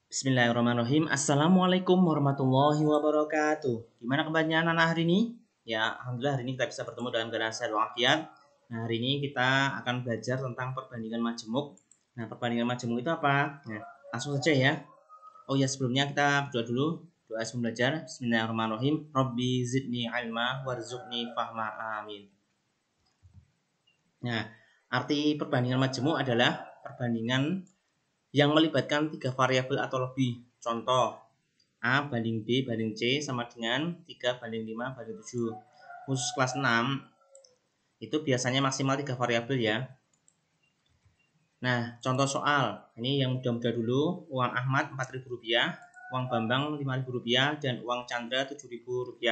Bismillahirrahmanirrahim. Assalamualaikum warahmatullahi wabarakatuh. Gimana kabarnya anak-anak hari ini? Ya, alhamdulillah hari ini kita bisa bertemu dalam keadaan sehat walafiat. Nah, hari ini kita akan belajar tentang perbandingan majemuk. Nah, perbandingan majemuk itu apa? Nah, langsung saja ya. Oh ya, sebelumnya kita berdoa dulu. Doa sebelum belajar. Bismillahirrahmanirrahim. Rabbi zidni ilma warzuqni fahma. Amin. Nah, arti perbandingan majemuk adalah perbandingan yang melibatkan 3 variabel atau lebih. Contoh, A banding B banding C sama dengan 3 banding 5 banding 7. Khusus kelas 6 itu biasanya maksimal 3 variabel ya. Nah, contoh soal. Ini yang mudah-mudah dulu. Uang Ahmad Rp4.000, uang Bambang Rp5.000 dan uang Chandra Rp7.000.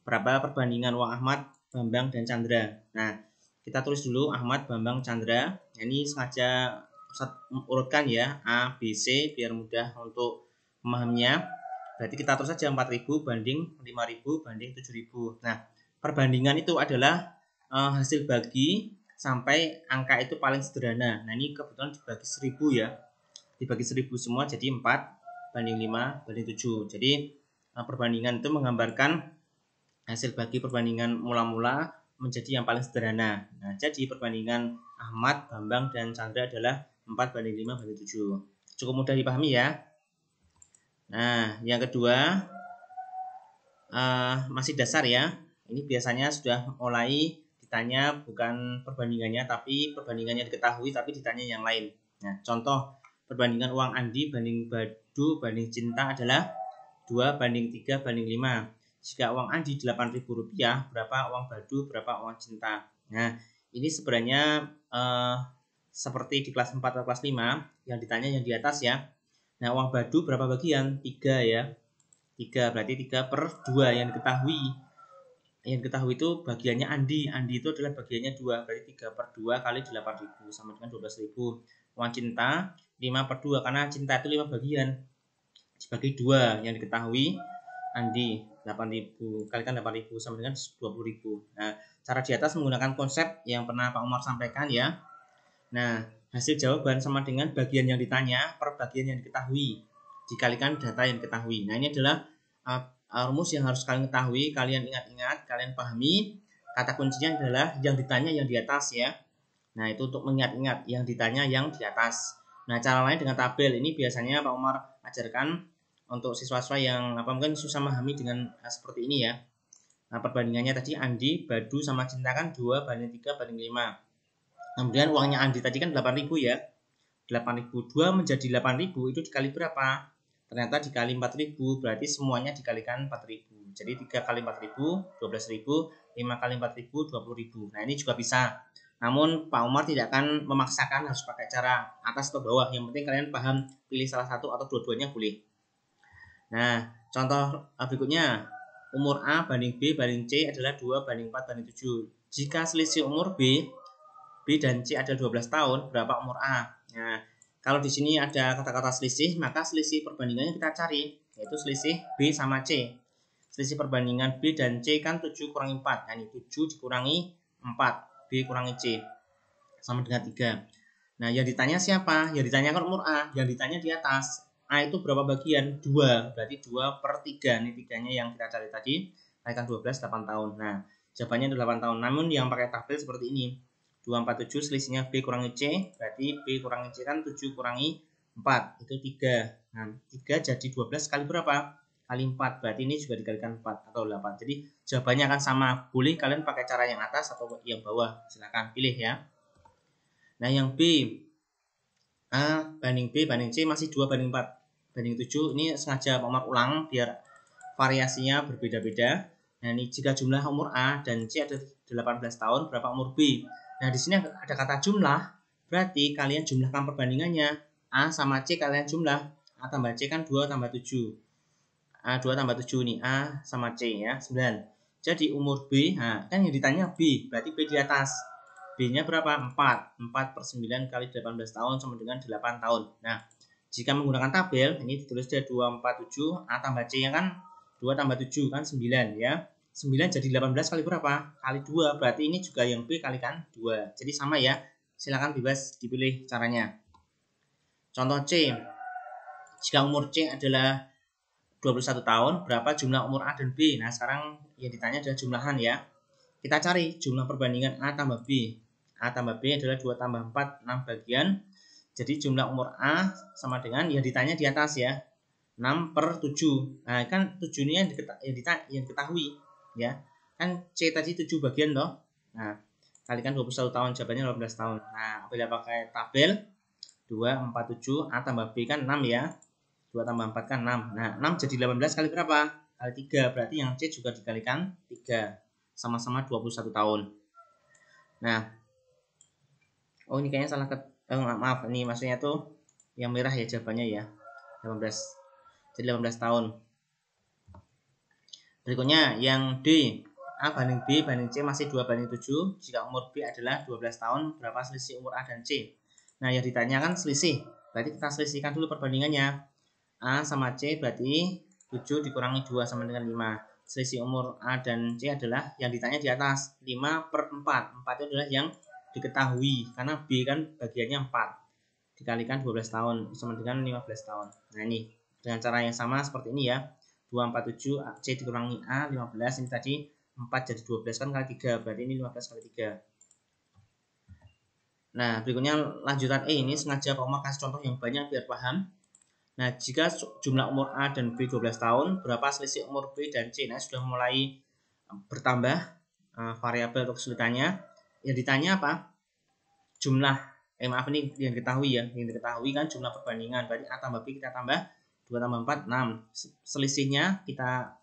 Berapa perbandingan uang Ahmad, Bambang dan Chandra? Nah, kita tulis dulu Ahmad, Bambang, Chandra. Ini sengaja urutkan ya A, B, C biar mudah untuk memahaminya. Berarti kita terus saja 4.000 banding 5.000 banding 7.000. Nah, perbandingan itu adalah hasil bagi sampai angka itu paling sederhana. Nah, ini kebetulan dibagi 1000 ya. Dibagi 1000 semua jadi 4 banding 5 banding 7. Jadi perbandingan itu menggambarkan hasil bagi perbandingan mula-mula menjadi yang paling sederhana. Nah, jadi perbandingan Ahmad, Bambang, dan Chandra adalah 4 banding 5 banding 7. Cukup mudah dipahami ya. Nah, yang kedua masih dasar ya. Ini biasanya sudah mulai ditanya bukan perbandingannya tapi perbandingannya diketahui tapi ditanya yang lain. Nah, contoh perbandingan uang Andi banding Badu banding Cinta adalah 2 banding 3 banding 5. Jika uang Andi Rp8.000, berapa uang Badu, berapa uang Cinta? Nah, ini sebenarnya seperti di kelas 4 atau kelas 5 yang ditanya yang di atas ya. Nah, uang Badu berapa bagian? 3 ya. 3 berarti 3 per 2 yang diketahui. Yang diketahui itu bagiannya Andi. Andi itu adalah bagiannya 2. Berarti 3 per 2 kali 8.000 sama dengan 12.000. Uang Cinta 5 per 2 karena Cinta itu 5 bagian. Dibagi 2 yang diketahui Andi 8.000 kalikan 8.000 sama dengan 20.000. Nah, cara di atas menggunakan konsep yang pernah Pak Umar sampaikan ya. Nah, hasil jawaban sama dengan bagian yang ditanya per bagian yang diketahui dikalikan data yang diketahui. Nah, ini adalah rumus yang harus kalian ketahui, kalian ingat-ingat, kalian pahami. Kata kuncinya adalah yang ditanya yang di atas ya. Nah, itu untuk mengingat-ingat yang ditanya yang di atas. Nah, cara lain dengan tabel. Ini biasanya Pak Umar ajarkan untuk siswa-siswa yang mungkin susah memahami dengan seperti ini ya. Nah, perbandingannya tadi Andi, Badu sama Cinta kan 2 banding 3 banding 5. Kemudian uangnya Andi tadi kan 8.000 ya. 8.000 2 menjadi 8.000 itu dikali berapa? Ternyata dikali 4.000 berarti semuanya dikalikan 4.000. Jadi 3 kali 4.000 12.000, 5 kali 4.000 20.000. Nah, ini juga bisa. Namun Pak Umar tidak akan memaksakan harus pakai cara atas atau bawah. Yang penting kalian paham pilih salah satu atau dua-duanya boleh. Nah, contoh berikutnya. Umur A banding B banding C adalah 2 banding 4 banding 7. Jika selisih umur B dan C ada 12 tahun, berapa umur A? Nah, kalau di sini ada kata-kata selisih, maka selisih perbandingannya kita cari, yaitu selisih B sama C. Selisih perbandingan B dan C kan 7 kurangi 4. Nah, ini 7 dikurangi 4, B kurangi C. Sama dengan 3. Nah, yang ditanya siapa? Yang ditanya kan umur A, yang ditanya di atas. A itu berapa bagian? 2, berarti 2 per 3. Ini 3-nya yang kita cari tadi. Kalikan 12, 8 tahun. Nah, jawabannya 8 tahun. Namun yang pakai tabel seperti ini. 247 selisihnya B kurangi C, berarti B kurangi C kan 7 kurangi 4, itu 3. Nah, 3 jadi 12 kali berapa? Kali 4, berarti ini juga dikalikan 4 atau 8. Jadi jawabannya akan sama. Boleh kalian pakai cara yang atas atau yang bawah. Silahkan pilih ya. Nah, yang B, A banding B banding C masih 2 banding 4 banding 7. Ini sengaja Pak Umar ulang biar variasinya berbeda-beda. Nah, ini jika jumlah umur A dan C ada 18 tahun, berapa umur B? Nah, di sini ada kata jumlah, berarti kalian jumlahkan perbandingannya. A sama C kalian jumlah. A tambah C kan 2 tambah 7. A 2 tambah 7 nih, A sama C ya, 9. Jadi umur B, nah kan yang ditanya B, berarti B di atas. B-nya berapa? 4. 4 per 9 kali 18 tahun sama dengan 8 tahun. Nah, jika menggunakan tabel, ini ditulis dia 247, A tambah C nya kan 2 tambah 7 kan 9 ya. 9 jadi 18 kali berapa? Kali 2. Berarti ini juga yang B kalikan 2. Jadi sama ya. Silakan bebas dipilih caranya. Contoh C. Jika umur C adalah 21 tahun, berapa jumlah umur A dan B? Nah, sekarang yang ditanya adalah jumlahan ya. Kita cari jumlah perbandingan A tambah B. A tambah B adalah 2 tambah 4, 6 bagian. Jadi jumlah umur A sama dengan yang ditanya di atas ya. 6/7. Nah, kan 7 ini yang diketahui ya. Kan C tadi 7 bagian loh. Nah, kalikan 21 tahun, jawabannya 18 tahun. Nah, apabila pakai tabel 2, 4, 7, A tambah B kan 6 ya. 2 tambah 4 kan 6. Nah, 6 jadi 18 kali berapa? Kali 3. Berarti yang C juga dikalikan 3. Sama-sama 21 tahun. Nah, oh ini kayaknya salah maaf, ini maksudnya tuh yang merah ya jawabannya ya. 18. Jadi 18 tahun. Berikutnya yang D, A banding B banding C masih 2/7. Jika umur B adalah 12 tahun, berapa selisih umur A dan C? Nah, yang ditanyakan selisih. Berarti kita selisihkan dulu perbandingannya. A sama C berarti 7 dikurangi 2 sama dengan 5. Selisih umur A dan C adalah yang ditanya di atas, 5/4. 4 itu adalah yang diketahui karena B kan bagiannya 4. Dikalikan 12 tahun sama dengan 15 tahun. Nah, ini dengan cara yang sama seperti ini ya. 247 C dikurangi A 15, ini tadi 4 jadi 12 kan kali 3, berarti ini 15 kali 3. Nah, berikutnya lanjutan E, ini sengaja Pak Umar kasih contoh yang banyak biar paham. Nah, jika jumlah umur A dan B 12 tahun, berapa selisih umur B dan C? Nah, sudah mulai bertambah variabel atau kesulitannya. Yang ditanya apa? Jumlah maaf ini yang diketahui ya. Yang diketahui kan jumlah perbandingan. Berarti A tambah B kita tambah 2 tambah 4, 6. Selisihnya kita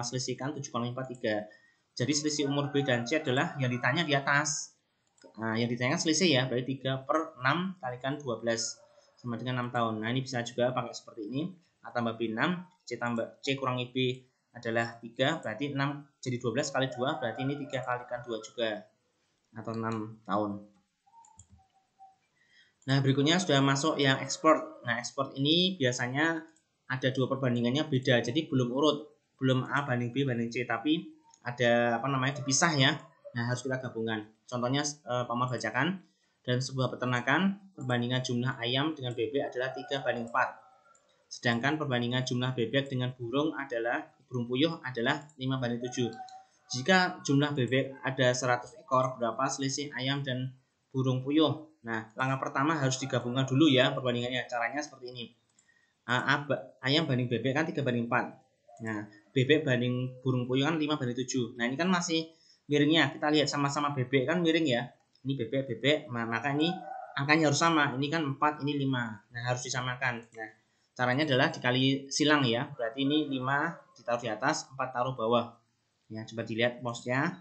selisihkan 7 kali 4, 3. Jadi selisih umur B dan C adalah yang ditanya di atas. Nah, yang ditanyakan selisih ya, berarti 3/6 kalikan 12 sama dengan 6 tahun. Nah, ini bisa juga pakai seperti ini. A tambah B 6, C kurangi B adalah 3, berarti 6 jadi 12 kali 2, berarti ini 3 kalikan 2 juga, atau 6 tahun. Nah, berikutnya sudah masuk yang ekspor. Nah, ekspor ini biasanya ada dua perbandingannya beda, jadi belum urut, belum A banding B banding C, tapi ada dipisah ya. Nah, harus kita gabungkan. Contohnya Pak Omar bacakan. Dalam sebuah peternakan, perbandingan jumlah ayam dengan bebek adalah 3/4. Sedangkan perbandingan jumlah bebek dengan burung puyuh adalah 5/7. Jika jumlah bebek ada 100 ekor, berapa selisih ayam dan burung puyuh? Nah, langkah pertama harus digabungkan dulu ya perbandingannya. Caranya seperti ini. Ayam banding bebek kan 3/4. Nah, bebek banding burung puyuh kan 5/7. Nah, ini kan masih miringnya. Kita lihat sama-sama bebek kan miring ya. Ini bebek, maka ini angkanya harus sama. Ini kan 4, ini 5. Nah, harus disamakan. Nah, caranya adalah dikali silang ya. Berarti ini 5 ditaruh di atas, 4 taruh bawah. Ya, coba dilihat posnya.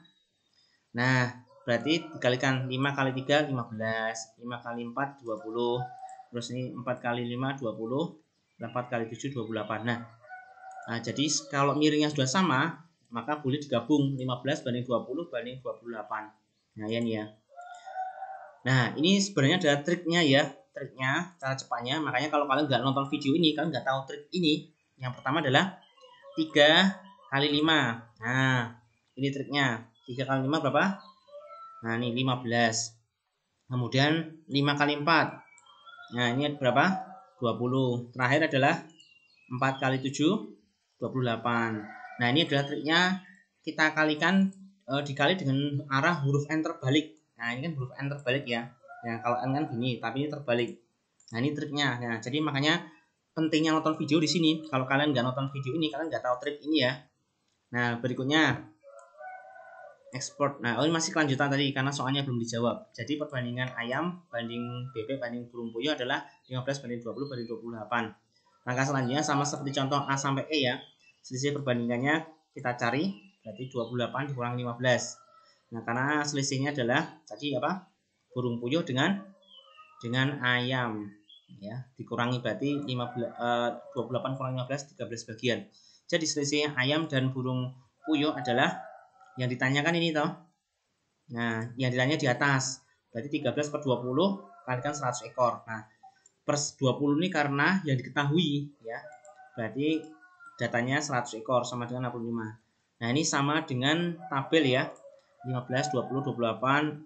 Nah, berarti dikalikan 5 kali 3, 15. 5 kali 4, 20. Terus ini 4 kali 5, 20. 4 kali 7, 28. Nah, jadi kalau miringnya sudah sama, maka boleh digabung 15 banding 20 banding 28. Nah, ya nih ya. Nah, ini sebenarnya ada triknya ya. Triknya, cara cepatnya. Makanya kalau kalian nggak nonton video ini, kalian nggak tahu trik ini. Yang pertama adalah 3 kali 5. Nah, ini triknya. 3 kali 5 berapa? Nah, ini 15. Kemudian 5 kali 4. Nah, ini berapa? 20. Terakhir adalah 4 kali 7, 28. Nah, ini adalah triknya. Kita kalikan dikali dengan arah huruf N terbalik. Nah, ini kan huruf N terbalik ya. Nah, kalau N kan gini, tapi ini terbalik. Nah, ini triknya. Nah, jadi makanya pentingnya nonton video di sini. Kalau kalian nggak nonton video ini, kalian nggak tahu trik ini ya. Nah, berikutnya ekspor. Nah, ini masih kelanjutan tadi karena soalnya belum dijawab. Jadi perbandingan ayam banding bebek banding burung puyuh adalah 15 banding 20 banding 28. Langkah selanjutnya sama seperti contoh A sampai E ya. Selisih perbandingannya kita cari, berarti 28 dikurangi 15. Nah, karena selisihnya adalah tadi apa? Burung puyuh dengan ayam ya. Dikurangi berarti 28 kurangi 15 13 bagian. Jadi selisih ayam dan burung puyuh adalah yang ditanyakan ini toh. Nah, yang ditanya di atas. Berarti 13/20 kalikan 100 ekor. Nah, per 20 ini karena yang diketahui ya. Berarti datanya 100 ekor sama dengan 65. Nah, ini sama dengan tabel ya. 15, 20, 28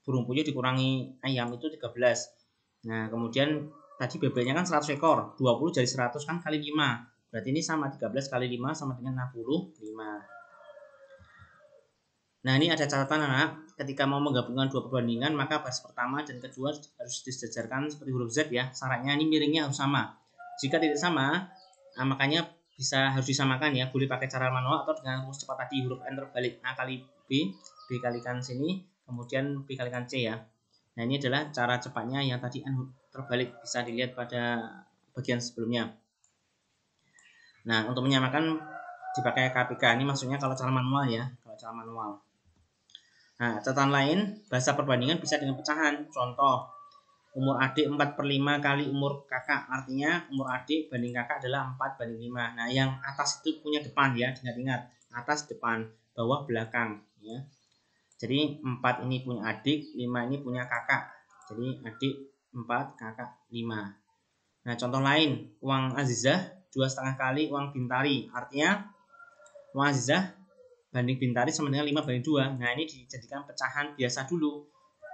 burung puyuh dikurangi ayam itu 13. Nah, kemudian tadi bebeknya kan 100 ekor, 20 jadi 100 kan kali 5. Berarti ini sama 13 kali 5 sama dengan 65. Nah, ini ada catatan anak, ketika mau menggabungkan dua perbandingan maka baris pertama dan kedua harus disejajarkan seperti huruf Z ya. Syaratnya ini miringnya harus sama. Jika tidak sama, makanya harus disamakan ya. Boleh pakai cara manual atau dengan rumus cepat tadi, huruf N terbalik A kali B, B kalikan sini, kemudian B kalikan C ya. Nah, ini adalah cara cepatnya yang tadi N terbalik, bisa dilihat pada bagian sebelumnya. Nah, untuk menyamakan dipakai KPK, ini maksudnya kalau cara manual ya, kalau cara manual. Nah, catatan lain, bahasa perbandingan bisa dengan pecahan. Contoh, umur adik 4/5 kali umur kakak, artinya umur adik banding kakak adalah 4/5. Nah, yang atas itu punya depan ya, ingat-ingat, atas depan, bawah belakang ya. Jadi 4 ini punya adik, 5 ini punya kakak. Jadi adik 4, kakak 5. Nah, contoh lain, uang Azizah 2,5 kali uang Bintari, artinya uang Azizah banding Bintari sama dengan 5/2. Nah, ini dijadikan pecahan biasa dulu.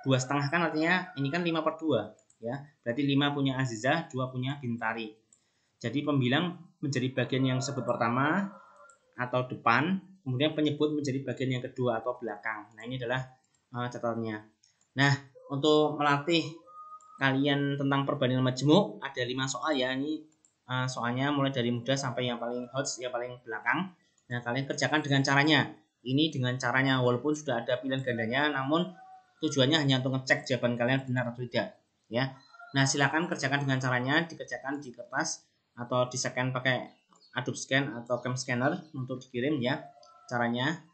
2,5 kan artinya ini kan 5/2 ya. Berarti 5 punya Azizah, 2 punya Bintari. Jadi pembilang menjadi bagian yang disebut pertama atau depan, kemudian penyebut menjadi bagian yang kedua atau belakang. Nah, ini adalah catatannya. Nah, untuk melatih kalian tentang perbandingan majmuk ada 5 soal ya. Ini soalnya mulai dari mudah sampai yang paling hot, yang paling belakang. Nah, kalian kerjakan dengan caranya. Ini dengan caranya, walaupun sudah ada pilihan gandanya, namun tujuannya hanya untuk ngecek jawaban kalian benar atau tidak. Ya. Nah, silakan kerjakan dengan caranya, dikerjakan di kertas atau di scan pakai Adobe Scan atau Cam Scanner untuk dikirim ya caranya.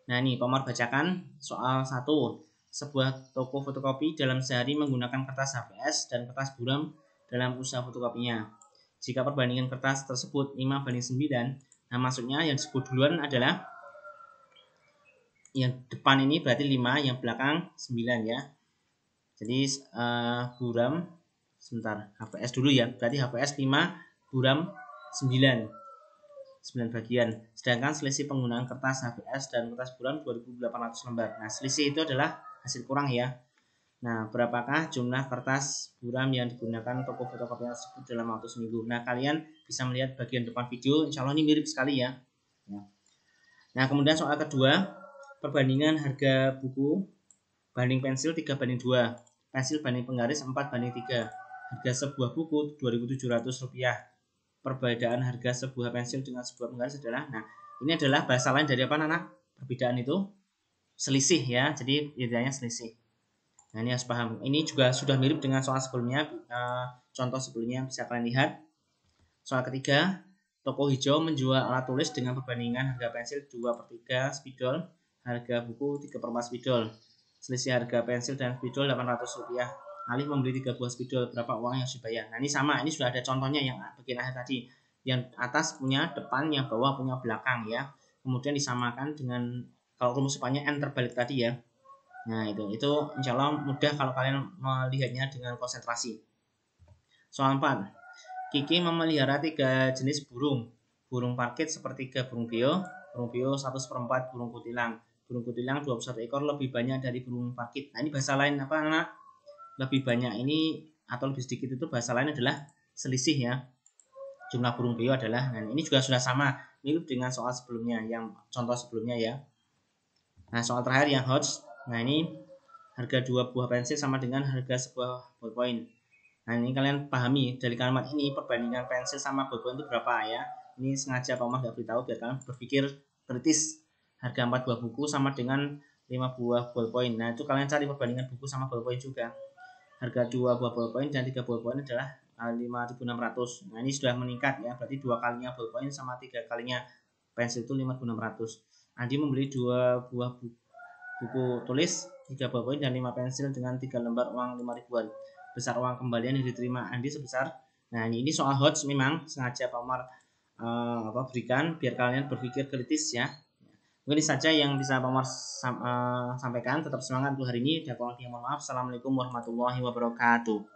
Nah, ini Pak Omar bacakan soal 1. Sebuah toko fotokopi dalam sehari menggunakan kertas HVS dan kertas buram dalam usaha fotokopinya. Jika perbandingan kertas tersebut 5/9, nah maksudnya yang disebut duluan adalah yang depan ini berarti 5, yang belakang 9 ya. Jadi buram sebentar, HVS dulu ya. Berarti HVS 5, buram 9 bagian. Sedangkan selisih penggunaan kertas HVS dan kertas buram 2.800 lembar. Nah, selisih itu adalah hasil kurang ya. Nah, berapakah jumlah kertas buram yang digunakan toko fotokopi tersebut dalam waktu seminggu? Nah, kalian bisa melihat bagian depan video, insya Allah ini mirip sekali ya. Nah, kemudian soal kedua, perbandingan harga buku banding pensil 3/2, pensil banding penggaris 4/3, harga sebuah buku Rp2.700. Perbedaan harga sebuah pensil dengan sebuah penggaris adalah, nah ini adalah bahasa lain dari apa anak? Perbedaan itu selisih ya, jadi intinya selisih. Nah, ini harus paham. Ini juga sudah mirip dengan soal sebelumnya, contoh sebelumnya bisa kalian lihat. Soal ketiga, toko hijau menjual alat tulis dengan perbandingan harga pensil 2/3 spidol, harga buku 3/4 spidol. Selisih harga pensil dan spidol Rp800. Alif membeli 3 buah spidol, berapa uang yang harus dibayar? Nah, ini sama, ini sudah ada contohnya yang bagian akhir tadi. Yang atas punya depan, yang bawah punya belakang ya. Kemudian disamakan dengan, kalau rumus depannya N terbalik tadi ya. Nah, itu insya Allah mudah kalau kalian melihatnya dengan konsentrasi. Soal 4. Kiki memelihara 3 jenis burung. Burung parkit sepertiga burung beo 1/4 burung kutilang. Burung kutilang 21 ekor lebih banyak dari burung parkit. Nah, ini bahasa lain apa anak? Lebih banyak ini atau lebih sedikit itu bahasa lain adalah selisih ya. Jumlah burung beo adalah, nah ini juga sudah sama, mirip dengan soal sebelumnya, yang contoh sebelumnya ya. Nah, soal terakhir yang hot. Nah, ini harga 2 buah pensil sama dengan harga sebuah ballpoint. Nah, ini kalian pahami dari kalimat ini, perbandingan pensil sama ballpoint itu berapa ya. Ini sengaja Pak Omar gak beritahu biar kalian berpikir kritis. Harga 4 buah buku sama dengan 5 buah ballpoint. Nah, itu kalian cari perbandingan buku sama ballpoint juga. Harga 2 buah ballpoint dan 3 ballpoint adalah 5.600. Nah, ini sudah meningkat ya, berarti 2 kalinya ballpoint sama 3 kalinya pensil itu 5.600. Andi membeli 2 buah buku tulis, 3 ballpoint dan 5 pensil dengan 3 lembar uang 5.000-an. Besar uang kembalian yang diterima Andi sebesar. Nah, ini soal hot memang sengaja Pak Omar berikan biar kalian berpikir kritis ya. Mungkin ini saja yang bisa Pak Omar sampaikan. Tetap semangat untuk hari ini. Dan mohon maaf. Assalamualaikum warahmatullahi wabarakatuh.